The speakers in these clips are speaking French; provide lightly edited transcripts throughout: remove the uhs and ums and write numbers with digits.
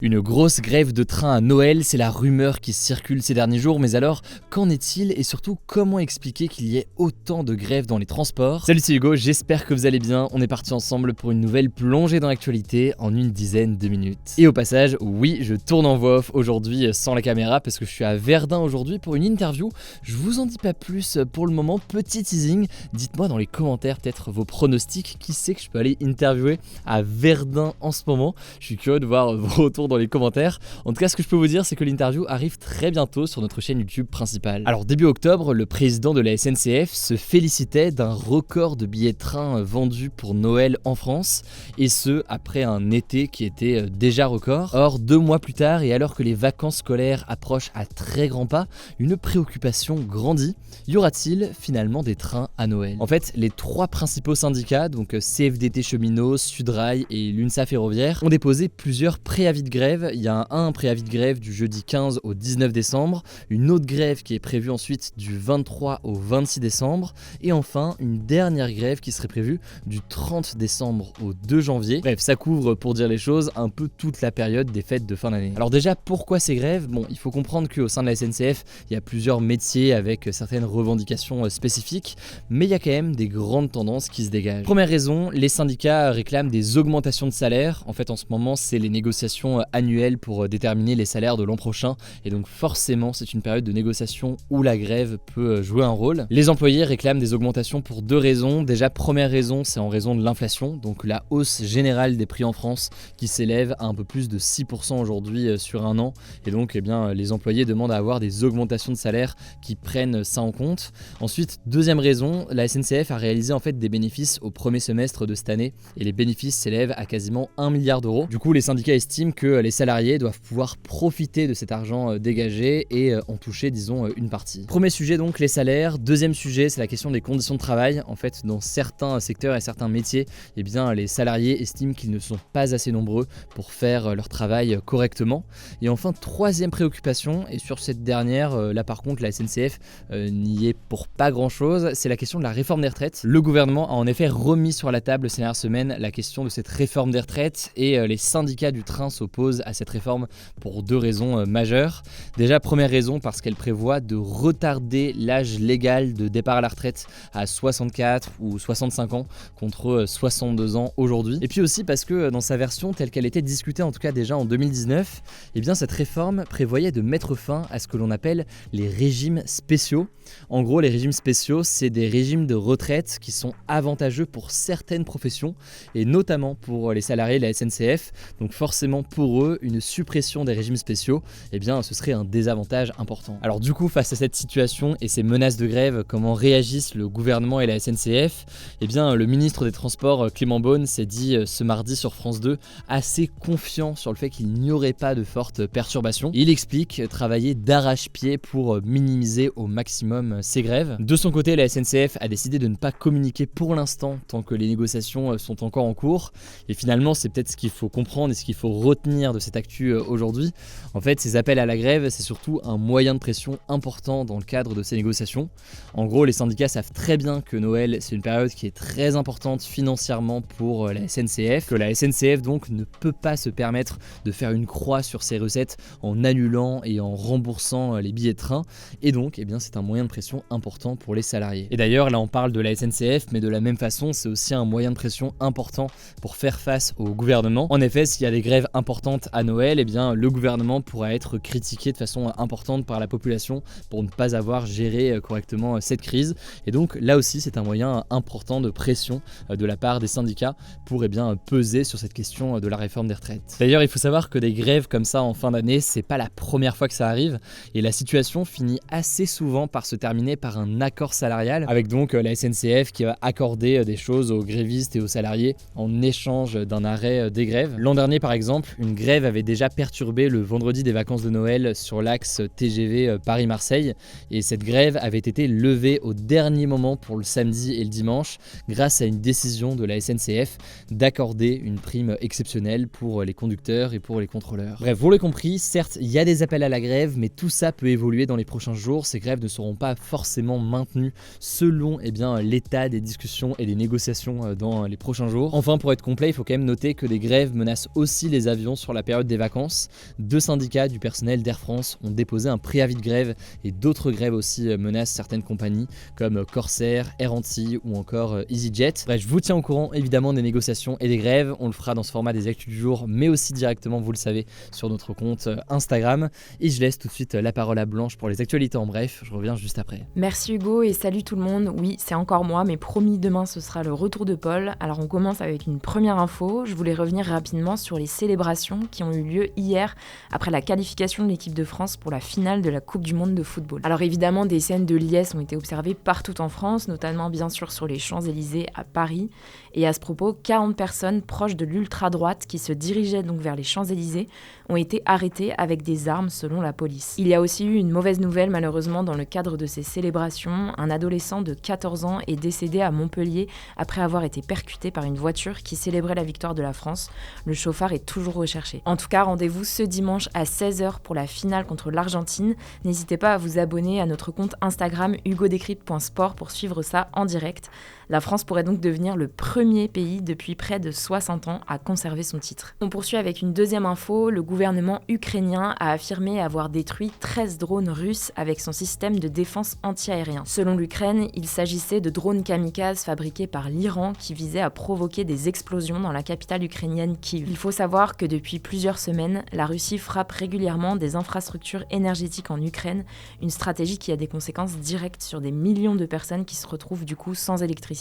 Une grosse grève de train à Noël, c'est la rumeur qui circule ces derniers jours, mais alors, qu'en est-il et surtout comment expliquer qu'il y ait autant de grèves dans les transports? Salut, c'est Hugo, j'espère que vous allez bien, on est parti ensemble pour une nouvelle plongée dans l'actualité en une dizaine de minutes. Et au passage, oui, je tourne en voix off aujourd'hui sans la caméra parce que je suis à Verdun aujourd'hui pour une interview, je vous en dis pas plus pour le moment, petit teasing, dites-moi dans les commentaires peut-être vos pronostics, qui sait que je peux aller interviewer à Verdun en ce moment, je suis curieux de voir vos retours dans les commentaires. En tout cas, ce que je peux vous dire, c'est que l'interview arrive très bientôt sur notre chaîne YouTube principale. Alors début octobre, le président de la SNCF se félicitait d'un record de billets de train vendus pour Noël en France, et ce après un été qui était déjà record. Or 2 mois plus tard, et alors que les vacances scolaires approchent à très grands pas, une préoccupation grandit. Y aura-t-il finalement des trains à Noël? En fait, les 3 principaux syndicats, donc CFDT Cheminots, Sudrail et l'UNSA Ferroviaire, ont déposé plusieurs préavis de grève. Il y a un préavis de grève du jeudi 15 au 19 décembre, une autre grève qui est prévue ensuite du 23 au 26 décembre, et enfin une dernière grève qui serait prévue du 30 décembre au 2 janvier. Bref, ça couvre, pour dire les choses, un peu toute la période des fêtes de fin d'année. Alors déjà, pourquoi ces grèves? Bon, il faut comprendre qu'au sein de la SNCF, il y a plusieurs métiers avec certaines revendications spécifiques, mais il y a quand même des grandes tendances qui se dégagent. Première raison, les syndicats réclament des augmentations de salaire. En fait, en ce moment, c'est les négociations annuelles pour déterminer les salaires de l'an prochain, et donc forcément c'est une période de négociation où la grève peut jouer un rôle. Les employés réclament des augmentations pour 2 raisons. Déjà, première raison, c'est en raison de l'inflation, donc la hausse générale des prix en France qui s'élève à un peu plus de 6% aujourd'hui sur un an, et donc les employés demandent à avoir des augmentations de salaire qui prennent ça en compte. Ensuite, deuxième raison, la SNCF a réalisé en fait des bénéfices au premier semestre de cette année, et les bénéfices s'élèvent à quasiment 1 milliard d'euros. Du coup, les syndicats estiment que les salariés doivent pouvoir profiter de cet argent dégagé et en toucher, disons, une partie. Premier sujet donc, les salaires. Deuxième sujet, c'est la question des conditions de travail. En fait, dans certains secteurs et certains métiers, les salariés estiment qu'ils ne sont pas assez nombreux pour faire leur travail correctement. Et enfin, troisième préoccupation, et sur cette dernière, là par contre, la SNCF n'y est pour pas grand chose, c'est la question de la réforme des retraites. Le gouvernement a en effet remis sur la table ces dernières semaines la question de cette réforme des retraites, et les syndicats du train s'opposent à cette réforme pour 2 raisons majeures. Déjà, première raison, parce qu'elle prévoit de retarder l'âge légal de départ à la retraite à 64 ou 65 ans contre 62 ans aujourd'hui. Et puis aussi parce que dans sa version telle qu'elle était discutée, en tout cas déjà en 2019, cette réforme prévoyait de mettre fin à ce que l'on appelle les régimes spéciaux. En gros, les régimes spéciaux, c'est des régimes de retraite qui sont avantageux pour certaines professions, et notamment pour les salariés de la SNCF. Donc forcément pour eux, une suppression des régimes spéciaux, ce serait un désavantage important. Alors du coup, face à cette situation et ces menaces de grève, comment réagissent le gouvernement et la SNCF? Le ministre des Transports, Clément Beaune, s'est dit ce mardi sur France 2 assez confiant sur le fait qu'il n'y aurait pas de fortes perturbations. Il explique travailler d'arrache-pied pour minimiser au maximum ces grèves. De son côté, la SNCF a décidé de ne pas communiquer pour l'instant tant que les négociations sont encore en cours. Et finalement, c'est peut-être ce qu'il faut comprendre et ce qu'il faut retenir de cette actu aujourd'hui. En fait, ces appels à la grève, c'est surtout un moyen de pression important dans le cadre de ces négociations. En gros, les syndicats savent très bien que Noël, c'est une période qui est très importante financièrement pour la SNCF, que la SNCF donc ne peut pas se permettre de faire une croix sur ses recettes en annulant et en remboursant les billets de train, et donc c'est un moyen de pression important pour les salariés. Et d'ailleurs, là on parle de la SNCF, mais de la même façon, c'est aussi un moyen de pression important pour faire face au gouvernement. En effet, s'il y a des grèves importantes à Noël, le gouvernement pourra être critiqué de façon importante par la population pour ne pas avoir géré correctement cette crise. Et donc là aussi, c'est un moyen important de pression de la part des syndicats pour peser sur cette question de la réforme des retraites. D'ailleurs, il faut savoir que des grèves comme ça en fin d'année, c'est pas la première fois que ça arrive, et la situation finit assez souvent par se terminer par un accord salarial, avec donc la SNCF qui va accorder des choses aux grévistes et aux salariés en échange d'un arrêt des grèves. L'an dernier, par exemple, une grève avait déjà perturbé le vendredi des vacances de Noël sur l'axe TGV Paris-Marseille, et cette grève avait été levée au dernier moment pour le samedi et le dimanche grâce à une décision de la SNCF d'accorder une prime exceptionnelle pour les conducteurs et pour les contrôleurs. Bref, vous l'avez compris, certes il y a des appels à la grève, mais tout ça peut évoluer dans les prochains jours. Ces grèves ne seront pas forcément maintenues selon l'état des discussions et des négociations dans les prochains jours. Enfin, pour être complet, il faut quand même noter que des grèves menacent aussi les avions sur sur la période des vacances. 2 syndicats du personnel d'Air France ont déposé un préavis de grève et d'autres grèves aussi menacent certaines compagnies comme Corsair, Air Antilles ou encore EasyJet. Bref, je vous tiens au courant évidemment des négociations et des grèves. On le fera dans ce format des actus du jour, mais aussi directement, vous le savez, sur notre compte Instagram. Et je laisse tout de suite la parole à Blanche pour les actualités en bref. Je reviens juste après. Merci Hugo et salut tout le monde. Oui, c'est encore moi, mais promis, demain ce sera le retour de Paul. Alors on commence avec une première info. Je voulais revenir rapidement sur les célébrations qui ont eu lieu hier après la qualification de l'équipe de France pour la finale de la Coupe du Monde de football. Alors évidemment, des scènes de liesse ont été observées partout en France, notamment bien sûr sur les Champs-Élysées à Paris. Et à ce propos, 40 personnes proches de l'ultra-droite qui se dirigeaient donc vers les Champs-Élysées ont été arrêtées avec des armes selon la police. Il y a aussi eu une mauvaise nouvelle malheureusement dans le cadre de ces célébrations. Un adolescent de 14 ans est décédé à Montpellier après avoir été percuté par une voiture qui célébrait la victoire de la France. Le chauffard est toujours recherché. En tout cas, rendez-vous ce dimanche à 16h pour la finale contre l'Argentine. N'hésitez pas à vous abonner à notre compte Instagram hugodécrypte.sport pour suivre ça en direct. La France pourrait donc devenir le premier pays depuis près de 60 ans à conserver son titre. On poursuit avec une deuxième info. Le gouvernement ukrainien a affirmé avoir détruit 13 drones russes avec son système de défense anti-aérien. Selon l'Ukraine, il s'agissait de drones kamikazes fabriqués par l'Iran qui visaient à provoquer des explosions dans la capitale ukrainienne Kiev. Il faut savoir que depuis plusieurs semaines, la Russie frappe régulièrement des infrastructures énergétiques en Ukraine, une stratégie qui a des conséquences directes sur des millions de personnes qui se retrouvent du coup sans électricité,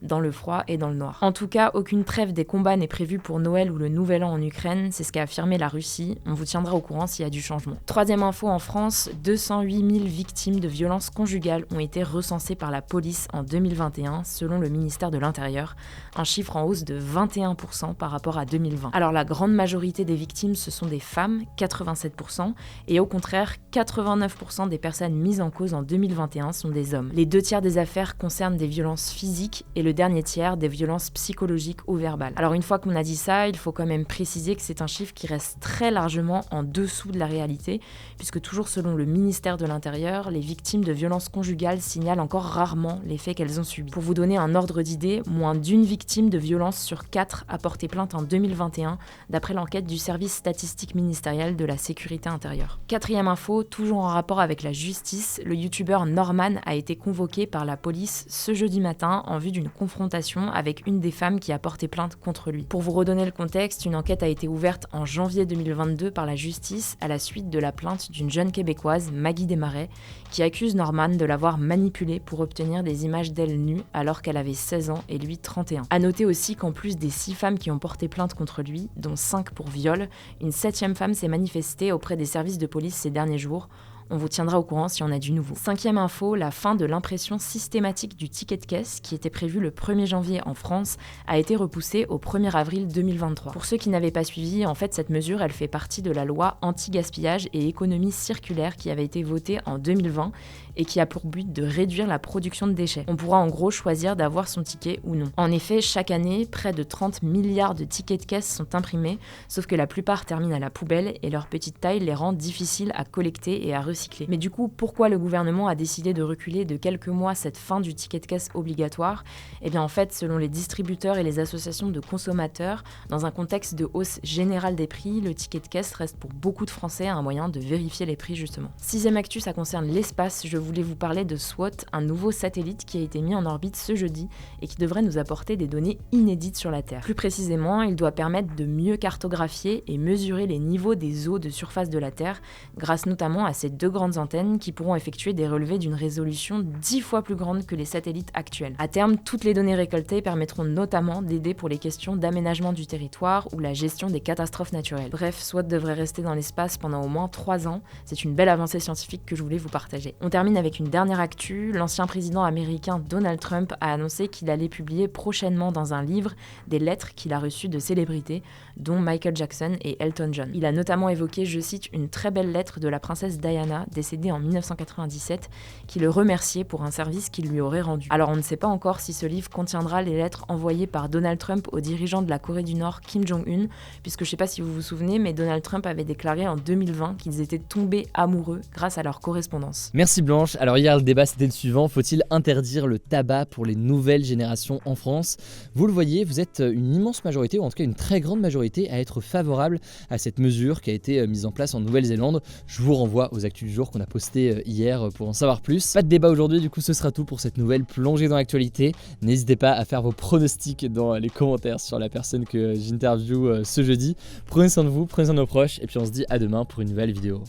dans le froid et dans le noir. En tout cas, aucune trêve des combats n'est prévue pour Noël ou le Nouvel An en Ukraine, c'est ce qu'a affirmé la Russie. On vous tiendra au courant s'il y a du changement. Troisième info en France, 208 000 victimes de violences conjugales ont été recensées par la police en 2021, selon le ministère de l'Intérieur, un chiffre en hausse de 21% par rapport à 2020. Alors la grande majorité des victimes, ce sont des femmes, 87%, et au contraire, 89% des personnes mises en cause en 2021 sont des hommes. Les 2 tiers des affaires concernent des violences physiques et le dernier tiers des violences psychologiques ou verbales. Alors une fois qu'on a dit ça, il faut quand même préciser que c'est un chiffre qui reste très largement en dessous de la réalité, puisque toujours selon le ministère de l'Intérieur, les victimes de violences conjugales signalent encore rarement les faits qu'elles ont subis. Pour vous donner un ordre d'idée, moins d'1 victime de violence sur 4 a porté plainte en 2021, d'après l'enquête du service statistique ministériel de la sécurité intérieure. Quatrième info, toujours en rapport avec la justice, le youtubeur Norman a été convoqué par la police ce jeudi matin en vue d'une confrontation avec une des femmes qui a porté plainte contre lui. Pour vous redonner le contexte, une enquête a été ouverte en janvier 2022 par la justice à la suite de la plainte d'une jeune québécoise, Maggie Desmarais, qui accuse Norman de l'avoir manipulée pour obtenir des images d'elle nue alors qu'elle avait 16 ans et lui 31. A noter aussi qu'en plus des 6 femmes qui ont porté plainte contre lui, dont 5 pour viol, une 7e femme s'est manifestée auprès des services de police ces derniers jours. On vous tiendra au courant si on a du nouveau. 5e info, la fin de l'impression systématique du ticket de caisse, qui était prévue le 1er janvier en France, a été repoussée au 1er avril 2023. Pour ceux qui n'avaient pas suivi, en fait, cette mesure, elle fait partie de la loi anti-gaspillage et économie circulaire qui avait été votée en 2020 et qui a pour but de réduire la production de déchets. On pourra en gros choisir d'avoir son ticket ou non. En effet, chaque année, près de 30 milliards de tickets de caisse sont imprimés, sauf que la plupart terminent à la poubelle et leur petite taille les rend difficiles à collecter et à recycler. Mais du coup, pourquoi le gouvernement a décidé de reculer de quelques mois cette fin du ticket de caisse obligatoire ? Eh bien en fait, selon les distributeurs et les associations de consommateurs, dans un contexte de hausse générale des prix, le ticket de caisse reste pour beaucoup de Français un moyen de vérifier les prix justement. 6e actu, ça concerne l'espace. Je voulais vous parler de SWOT, un nouveau satellite qui a été mis en orbite ce jeudi et qui devrait nous apporter des données inédites sur la Terre. Plus précisément, il doit permettre de mieux cartographier et mesurer les niveaux des eaux de surface de la Terre, grâce notamment à ces 2 grandes antennes qui pourront effectuer des relevés d'une résolution 10 fois plus grande que les satellites actuels. À terme, toutes les données récoltées permettront notamment d'aider pour les questions d'aménagement du territoire ou la gestion des catastrophes naturelles. Bref, SWOT devrait rester dans l'espace pendant au moins 3 ans. C'est une belle avancée scientifique que je voulais vous partager. On termine avec une dernière actu. L'ancien président américain Donald Trump a annoncé qu'il allait publier prochainement dans un livre des lettres qu'il a reçues de célébrités, dont Michael Jackson et Elton John. Il a notamment évoqué, je cite, une très belle lettre de la princesse Diana Madonna, décédé en 1997, qui le remerciait pour un service qu'il lui aurait rendu. Alors on ne sait pas encore si ce livre contiendra les lettres envoyées par Donald Trump au dirigeant de la Corée du Nord, Kim Jong-un, puisque je ne sais pas si vous vous souvenez, mais Donald Trump avait déclaré en 2020 qu'ils étaient tombés amoureux grâce à leur correspondance. Merci Blanche. Alors hier le débat c'était le suivant, faut-il interdire le tabac pour les nouvelles générations en France? Vous le voyez, vous êtes une immense majorité, ou en tout cas une très grande majorité, à être favorable à cette mesure qui a été mise en place en Nouvelle-Zélande. Je vous renvoie aux actus du jour qu'on a posté hier pour en savoir plus. Pas de débat aujourd'hui, du coup ce sera tout pour cette nouvelle plongée dans l'actualité. N'hésitez pas à faire vos pronostics dans les commentaires sur la personne que j'interviewe ce jeudi. Prenez soin de vous, prenez soin de nos proches, et puis on se dit à demain pour une nouvelle vidéo.